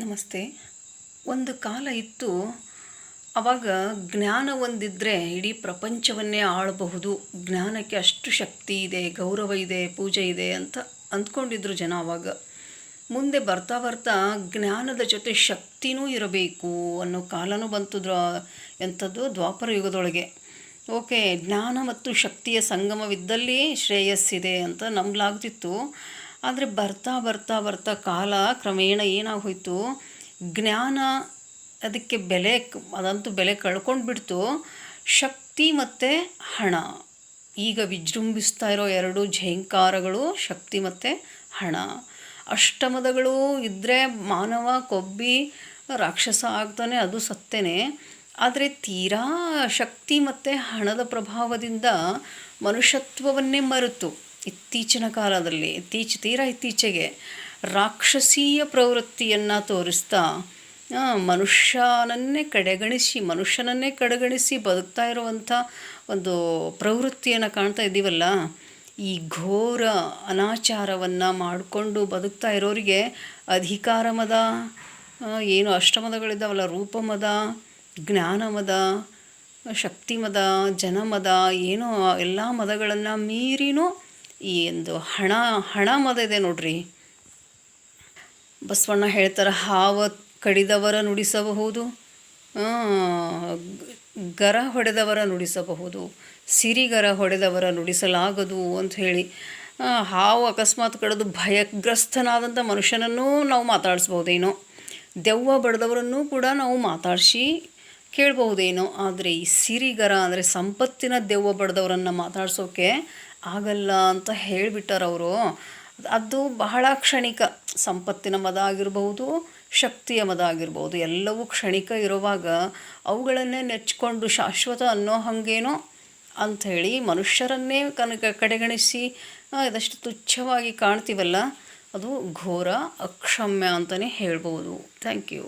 ನಮಸ್ತೆ. ಒಂದು ಕಾಲ ಇತ್ತು. ಆವಾಗ ಜ್ಞಾನ ಒಂದಿದ್ದರೆ ಇಡೀ ಪ್ರಪಂಚವನ್ನೇ ಆಳಬಹುದು. ಜ್ಞಾನಕ್ಕೆ ಅಷ್ಟು ಶಕ್ತಿ ಇದೆ, ಗೌರವ ಇದೆ, ಪೂಜೆ ಇದೆ ಅಂತ ಅಂದ್ಕೊಂಡಿದ್ರು ಜನ ಆವಾಗ. ಮುಂದೆ ಬರ್ತಾ ಬರ್ತಾ ಜ್ಞಾನದ ಜೊತೆ ಶಕ್ತಿನೂ ಇರಬೇಕು ಅನ್ನೋ ಕಾಲನೂ ಬಂತು. ಎಂಥದ್ದು ದ್ವಾಪರ ಯುಗದೊಳಗೆ. ಓಕೆ, ಜ್ಞಾನ ಮತ್ತು ಶಕ್ತಿಯ ಸಂಗಮವಿದ್ದಲ್ಲಿ ಶ್ರೇಯಸ್ಸಿದೆ ಅಂತ ನಂಬಲಾಗ್ತಿತ್ತು. ಆದರೆ ಬರ್ತಾ ಬರ್ತಾ ಬರ್ತಾ ಕಾಲ ಕ್ರಮೇಣ ಏನಾಗೋಯ್ತು, ಜ್ಞಾನ ಅದಕ್ಕೆ ಅದಂತೂ ಬೆಲೆ ಕಳ್ಕೊಂಡು ಬಿಡ್ತು. ಶಕ್ತಿ ಮತ್ತು ಹಣ ಈಗ ವಿಜೃಂಭಿಸ್ತಾ ಇರೋ ಎರಡು ಝೇಂಕಾರಗಳು, ಶಕ್ತಿ ಮತ್ತು ಹಣ. ಅಷ್ಟಮದಗಳು ಇದ್ದರೆ ಮಾನವ ಕೊಬ್ಬಿ ರಾಕ್ಷಸ ಆಗ್ತಾನೆ, ಅದು ಸತ್ತೇನೆ. ಆದರೆ ತೀರಾ ಶಕ್ತಿ ಮತ್ತು ಹಣದ ಪ್ರಭಾವದಿಂದ ಮನುಷ್ಯತ್ವವನ್ನೇ ಮರೆತು ಇತ್ತೀಚಿನ ಕಾಲದಲ್ಲಿ ತೀರಾ ಇತ್ತೀಚೆಗೆ ರಾಕ್ಷಸೀಯ ಪ್ರವೃತ್ತಿಯನ್ನು ತೋರಿಸ್ತಾ ಮನುಷ್ಯನನ್ನೇ ಕಡೆಗಣಿಸಿ ಬದುಕ್ತಾ ಇರುವಂಥ ಒಂದು ಪ್ರವೃತ್ತಿಯನ್ನು ಕಾಣ್ತಾ ಇದ್ದೀವಲ್ಲ. ಈ ಘೋರ ಅನಾಚಾರವನ್ನು ಮಾಡಿಕೊಂಡು ಬದುಕ್ತಾ ಇರೋರಿಗೆ ಅಧಿಕಾರ ಮದ, ಏನು ಅಷ್ಟಮದಗಳಿದ್ದಾವಲ್ಲ, ರೂಪಮದ, ಜ್ಞಾನಮದ, ಶಕ್ತಿಮದ, ಜನಮದ, ಏನೋ ಎಲ್ಲ ಮದಗಳನ್ನು ಮೀರಿನೂ ಈ ಒಂದು ಹಣ ಮದ ಇದೆ ನೋಡ್ರಿ. ಬಸವಣ್ಣ ಹೇಳ್ತಾರೆ, ಹಾವ ಕಡಿದವರ ನುಡಿಸಬಹುದು, ಗರ ಹೊಡೆದವರ ನುಡಿಸಬಹುದು, ಸಿರಿಗರ ಹೊಡೆದವರ ನುಡಿಸಲಾಗದು ಅಂತ ಹೇಳಿ. ಹಾವು ಅಕಸ್ಮಾತ್ ಕಡಿದು ಭಯಗ್ರಸ್ತನಾದಂಥ ಮನುಷ್ಯನನ್ನೂ ನಾವು ಮಾತಾಡಿಸ್ಬೋದೇನೋ, ದೆವ್ವ ಬಡ್ದವರನ್ನೂ ಕೂಡ ನಾವು ಮಾತಾಡಿಸಿ ಕೇಳಬಹುದೇನೋ. ಆದರೆ ಈ ಸಿರಿಗರ ಅಂದರೆ ಸಂಪತ್ತಿನ ದೆವ್ವ ಬಡ್ದವರನ್ನು ಮಾತಾಡ್ಸೋಕ್ಕೆ ಆಗಲ್ಲ ಅಂತ ಹೇಳಿಬಿಟ್ಟಾರವರು. ಅದು ಬಹಳ ಕ್ಷಣಿಕ. ಸಂಪತ್ತಿನ ಮದ ಆಗಿರ್ಬೋದು, ಶಕ್ತಿಯ ಮದ ಆಗಿರ್ಬೋದು, ಎಲ್ಲವೂ ಕ್ಷಣಿಕ ಇರುವಾಗ ಅವುಗಳನ್ನೇ ನೆಚ್ಕೊಂಡು ಶಾಶ್ವತ ಅನ್ನೋ ಹಾಗೇನೋ ಅಂಥೇಳಿ ಮನುಷ್ಯರನ್ನೇ ಕಡೆಗಣಿಸಿ ಇದಷ್ಟು ತುಚ್ಛವಾಗಿ ಕಾಣ್ತೀವಲ್ಲ, ಅದು ಘೋರ ಅಕ್ಷಮ್ಯ ಅಂತಲೇ ಹೇಳ್ಬೋದು. Thank you.